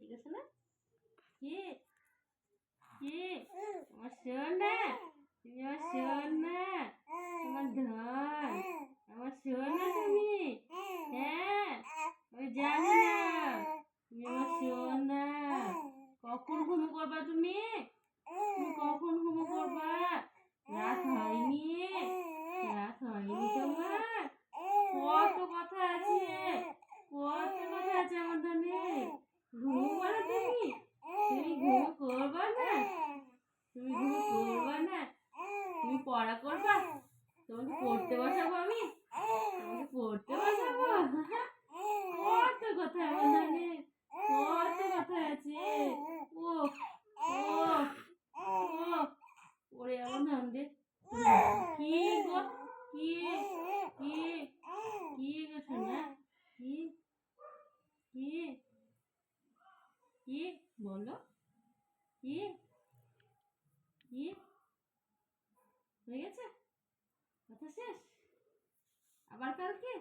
ঠিক আছে না? কে কে আমার সোনা, তুমি আমার সোনা, আমার ধন, আমার সোনা তুমি। হ্যাঁ, আমি জানি না তুমি আমার সোনা। কখন ঘুমো করবা তুমি? তুমি কখন ঘুমো করবা? রাত হয়নি? রাত হয়নি তোমার? কত কথা আছে, কত কথা আছে আমার ধনে। ঘুমো না তুমি? তুমি ঘুম করবা না? তুমি ঘুম করবা না? তুমি পড়া করবা? তোমাকে পড়তে বসাবো আমি? তোমাকে পড়তে বসাবো? কত কথা আমার ধনে, কত কথা আছে। ও ও ও ওরে আমার ধনরে। কি গো, কি কি কি গো সোনা, কি কি কি বলো, কি কি হয়ে গেছে? কথা শেষ? আবার কালকে?